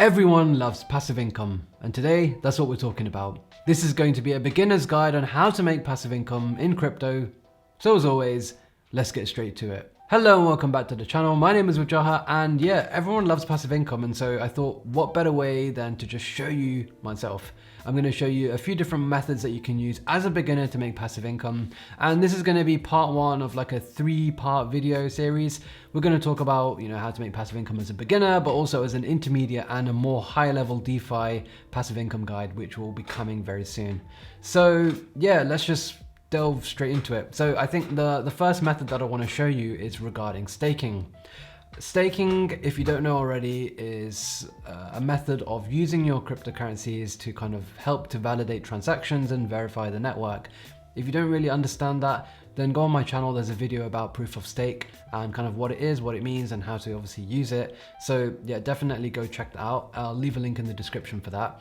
Everyone loves passive income, and today that's what we're talking about. This is going to be a beginner's guide on how to make passive income in crypto. So as always, let's get straight to it. Hello and welcome back to the channel. My name is Wajaha, and yeah, everyone loves passive income, and so I thought what better way than to just show you myself. I'm going to show you a few different methods that you can use as a beginner to make passive income, and this is going to be part one of like a 3-part video series. We're going to talk about, how to make passive income as a beginner, but also as an intermediate and a more high-level DeFi passive income guide, which will be coming very soon. So yeah, let's just delve straight into it. So I think the first method that I want to show you is regarding staking. Staking, if you don't know already, is a method of using your cryptocurrencies to kind of help to validate transactions and verify the network. If you don't really understand that, then go on my channel. There's a video about proof of stake and kind of what it is, what it means, and how to obviously use it. So yeah, definitely go check that out. I'll leave a link in the description for that.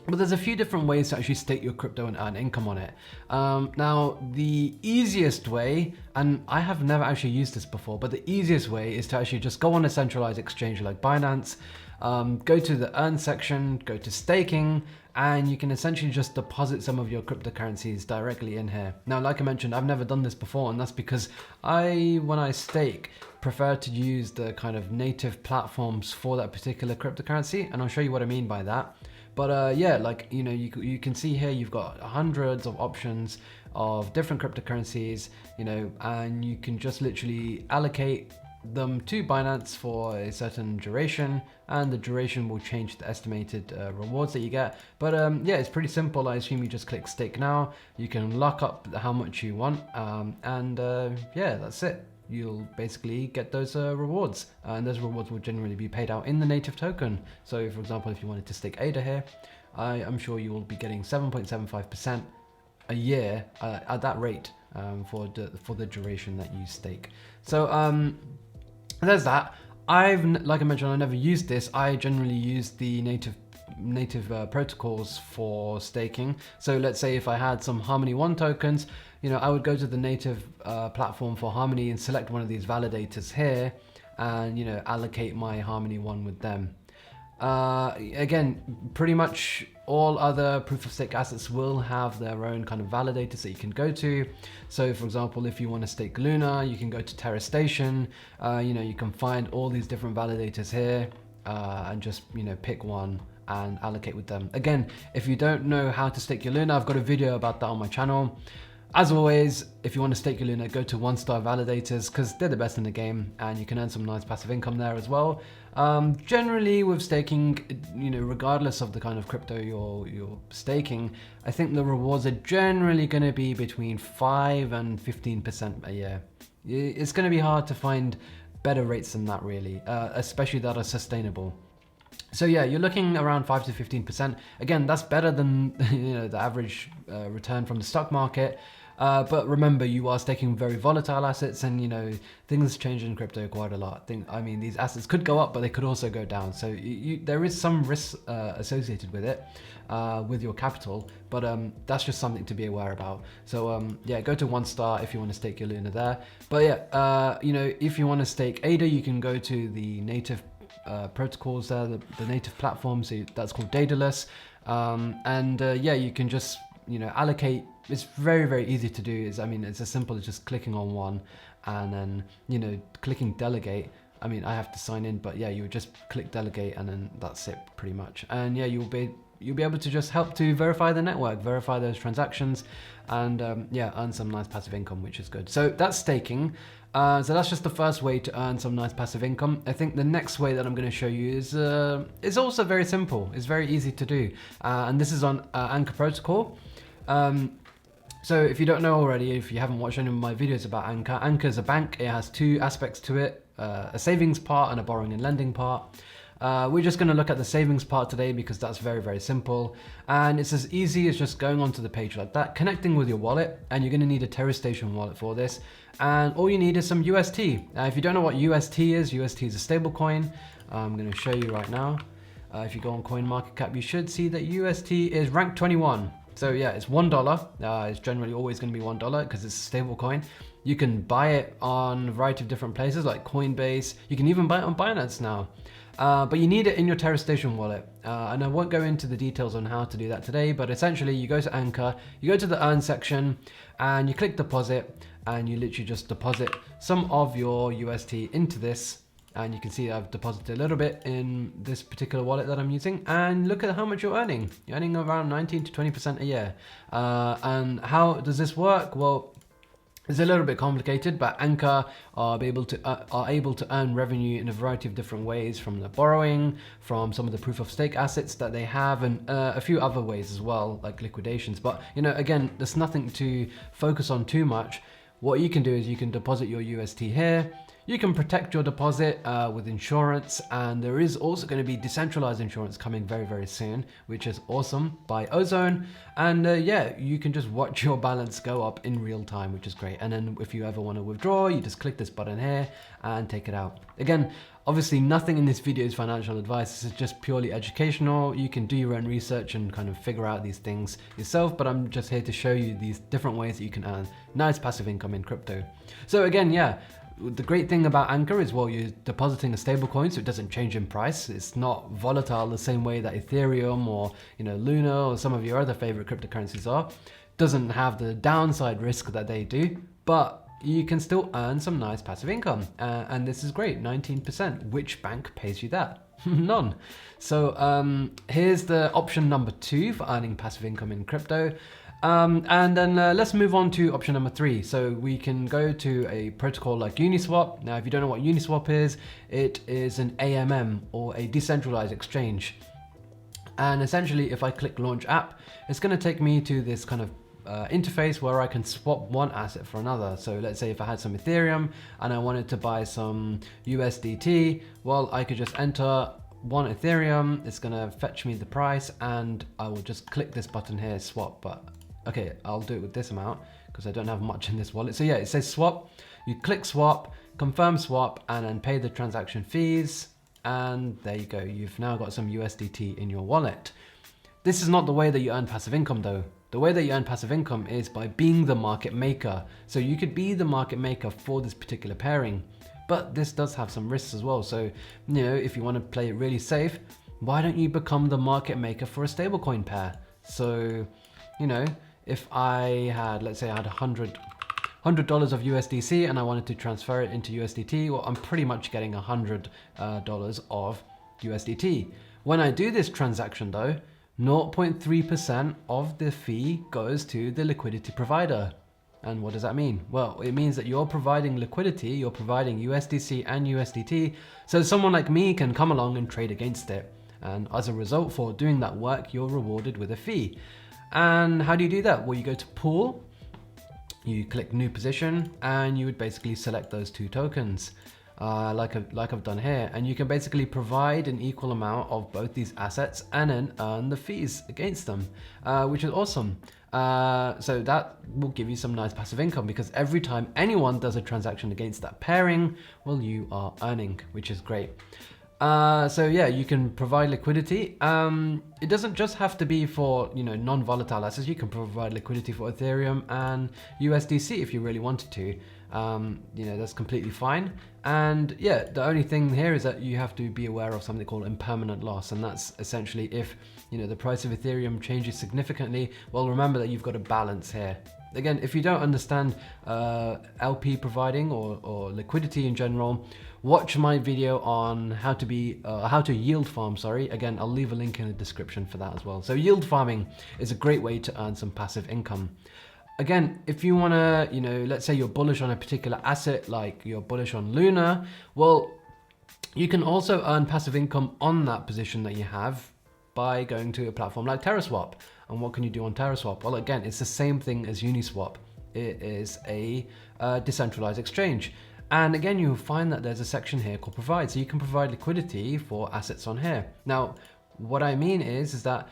But there's a few different ways to actually stake your crypto and earn income on it. Now, the easiest way, and I have never actually used this before, but the easiest way is to actually just go on a centralized exchange like Binance, go to the earn section, go to staking, and you can essentially just deposit some of your cryptocurrencies directly in here. Now, like I mentioned, I've never done this before, and that's because when I stake, prefer to use the kind of native platforms for that particular cryptocurrency, and I'll show you what I mean by that. But yeah, like, you can see here, you've got hundreds of options of different cryptocurrencies, and you can just literally allocate them to Binance for a certain duration, and the duration will change the estimated rewards that you get. But yeah, it's pretty simple. I assume you just click stake now. You can lock up how much you want, and yeah, that's it. You'll basically get those rewards, and those rewards will generally be paid out in the native token. So for example, if you wanted to stake ADA here, I'm sure you will be getting 7.75% a year at that rate for the duration that you stake. So there's that. Like I mentioned, I never used this. I generally use the native protocols for staking. So let's say if I had some Harmony 1 tokens, I would go to the native platform for Harmony and select one of these validators here, and allocate my Harmony 1 with them. Again, pretty much all other proof of stake assets will have their own kind of validators that you can go to. So for example, if you want to stake Luna, you can go to Terra Station. You can find all these different validators here, and just pick one and allocate with them. Again, if you don't know how to stake your Luna, I've got a video about that on my channel. As always, if you want to stake your Luna, go to 1-star validators, because they're the best in the game, and you can earn some nice passive income there as well. Generally with staking, regardless of the kind of crypto you're staking, I think the rewards are generally going to be between 5 and 15% a year. It's going to be hard to find better rates than that, really, especially that are sustainable. So yeah, you're looking around 5 to 15%. Again, that's better than the average return from the stock market. But remember, you are staking very volatile assets, and things change in crypto quite a lot. I mean, these assets could go up, but they could also go down. So there is some risk associated with it, with your capital. But that's just something to be aware about. So yeah, go to 1-star if you want to stake your Luna there. But yeah, if you want to stake ADA, you can go to the native protocols there, the native platform. So that's called Daedalus, and yeah, you can just allocate. It's very, very easy to do. It's as simple as just clicking on one and then clicking delegate. I have to sign in, but yeah, you would just click delegate, and then that's it pretty much. And yeah, you'll be able to just help to verify the network, verify those transactions, and yeah, earn some nice passive income, which is good. So that's staking. So that's just the first way to earn some nice passive income. I think the next way that I'm going to show you is also very simple. It's very easy to do, and this is on Anchor Protocol. So if you don't know already, if you haven't watched any of my videos about Anchor, Anchor is a bank. It has 2 aspects to it, a savings part and a borrowing and lending part. We're just going to look at the savings part today because that's very, very simple. And it's as easy as just going onto the page like that, connecting with your wallet, and you're going to need a Terra Station wallet for this. And all you need is some UST. If you don't know what UST is a stable coin. I'm going to show you right now. If you go on CoinMarketCap, you should see that UST is ranked 21. So yeah, it's $1. It's generally always going to be $1 because it's a stable coin. You can buy it on a variety of different places like Coinbase. You can even buy it on Binance now. But you need it in your Terra Station wallet. And I won't go into the details on how to do that today, but essentially you go to Anchor, you go to the earn section and you click deposit, and you literally just deposit some of your UST into this. And you can see I've deposited a little bit in this particular wallet that I'm using, and look at how much you're earning. You're earning around 19 to 20% a year. And how does this work? Well, it's a little bit complicated, but Anchor are able to earn revenue in a variety of different ways, from the borrowing, from some of the proof of stake assets that they have, and a few other ways as well, like liquidations. But again, there's nothing to focus on too much. What you can do is you can deposit your UST here. You can protect your deposit with insurance, and there is also going to be decentralized insurance coming very, very soon, which is awesome, by Ozone. And yeah, you can just watch your balance go up in real time, which is great. And then if you ever want to withdraw, you just click this button here and take it out. Again, obviously nothing in this video is financial advice. This is just purely educational. You can do your own research and kind of figure out these things yourself, but I'm just here to show you these different ways that you can earn nice passive income in crypto. So again, yeah, the great thing about Anchor is, well, you're depositing a stable coin, so it doesn't change in price. It's not volatile the same way that Ethereum or Luna or some of your other favorite cryptocurrencies are. Doesn't have the downside risk that they do, but you can still earn some nice passive income. And this is great, 19%. Which bank pays you that? None. So here's the option number 2 for earning passive income in crypto. And then let's move on to option number 3. So we can go to a protocol like Uniswap. Now, if you don't know what Uniswap is, it is an AMM, or a decentralized exchange. And essentially, if I click launch app, it's going to take me to this kind of interface where I can swap one asset for another. So let's say if I had some Ethereum and I wanted to buy some USDT, well, I could just enter one Ethereum. It's going to fetch me the price, and I will just click this button here, swap. But okay, I'll do it with this amount because I don't have much in this wallet. So yeah, it says swap. You click swap, confirm swap, and then pay the transaction fees. And there you go. You've now got some USDT in your wallet. This is not the way that you earn passive income though. The way that you earn passive income is by being the market maker. So you could be the market maker for this particular pairing, but this does have some risks as well. So, if you want to play it really safe, why don't you become the market maker for a stablecoin pair? So, if I had, let's say I had $100 of USDC and I wanted to transfer it into USDT, well, I'm pretty much getting $100 of USDT. When I do this transaction though, 0.3% of the fee goes to the liquidity provider. And what does that mean? Well, it means that you're providing liquidity, you're providing USDC and USDT, so someone like me can come along and trade against it. And as a result, for doing that work, you're rewarded with a fee. And how do you do that? Well, you go to pool, you click new position, and you would basically select those 2 tokens. Like I've done here, and you can basically provide an equal amount of both these assets and then earn the fees against them, which is awesome. So that will give you some nice passive income, because every time anyone does a transaction against that pairing, well, you are earning, which is great. So yeah, you can provide liquidity. It doesn't just have to be for non-volatile assets. You can provide liquidity for Ethereum and USDC if you really wanted to. That's completely fine. And yeah, the only thing here is that you have to be aware of something called impermanent loss, and that's essentially if the price of Ethereum changes significantly. Well, remember that you've got a balance here. Again, if you don't understand LP providing or liquidity in general, watch my video on how to yield farm. Again, I'll leave a link in the description for that as well. So yield farming is a great way to earn some passive income. Again, if you want to, let's say you're bullish on a particular asset, like you're bullish on Luna, well, you can also earn passive income on that position that you have by going to a platform like Terraswap. And what can you do on Terraswap? Well, again, it's the same thing as Uniswap. It is a decentralized exchange. And again, you'll find that there's a section here called provide. So you can provide liquidity for assets on here. Now, what I mean is that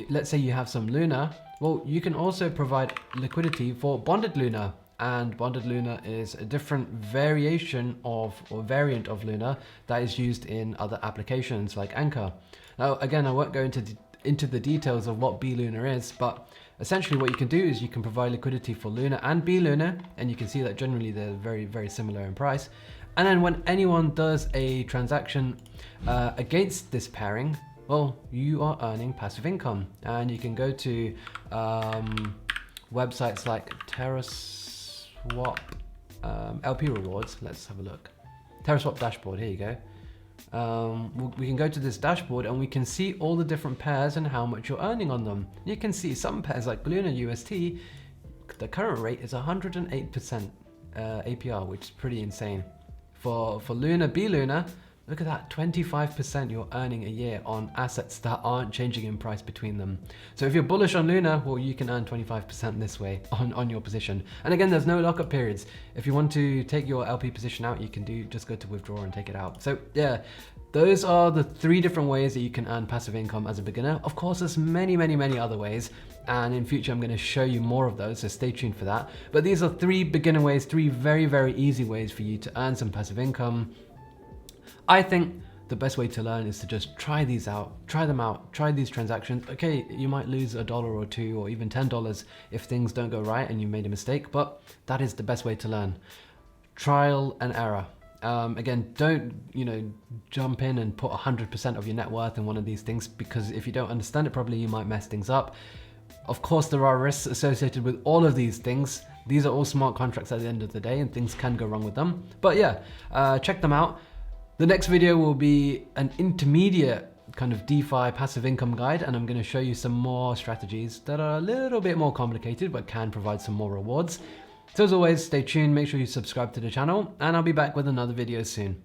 let's say you have some Luna, well, you can also provide liquidity for bonded Luna. And bonded Luna is a different variation or variant of Luna that is used in other applications like Anchor. Now, again, I won't go into the details of what B Luna is, but essentially what you can do is you can provide liquidity for Luna and B Luna, and you can see that generally they're very, very similar in price. And then when anyone does a transaction against this pairing, well, you are earning passive income. And you can go to websites like Terraswap, LP rewards. Let's have a look. Terraswap dashboard, here you go. We can go to this dashboard and we can see all the different pairs and how much you're earning on them. You can see some pairs like Luna UST, the current rate is 108% APR, which is pretty insane. For Luna, B Luna, look at that, 25% you're earning a year on assets that aren't changing in price between them. So if you're bullish on Luna, well, you can earn 25% this way on your position. And again, there's no lockup periods. If you want to take your LP position out, you can just go to withdraw and take it out. So yeah, those are the 3 different ways that you can earn passive income as a beginner. Of course, there's many other ways. And in future, I'm going to show you more of those, so stay tuned for that. But these are 3 beginner ways, 3 very easy ways for you to earn some passive income. I think the best way to learn is to just try these out, try them out, try these transactions. Okay, you might lose $1 or $2 or even $10 if things don't go right and you made a mistake, but that is the best way to learn. Trial and error. Again, don't jump in and put 100% of your net worth in one of these things, because if you don't understand it properly, you might mess things up. Of course, there are risks associated with all of these things. These are all smart contracts at the end of the day, and things can go wrong with them. But yeah, check them out. The next video will be an intermediate kind of DeFi passive income guide, and I'm going to show you some more strategies that are a little bit more complicated but can provide some more rewards. So as always, stay tuned, make sure you subscribe to the channel, and I'll be back with another video soon.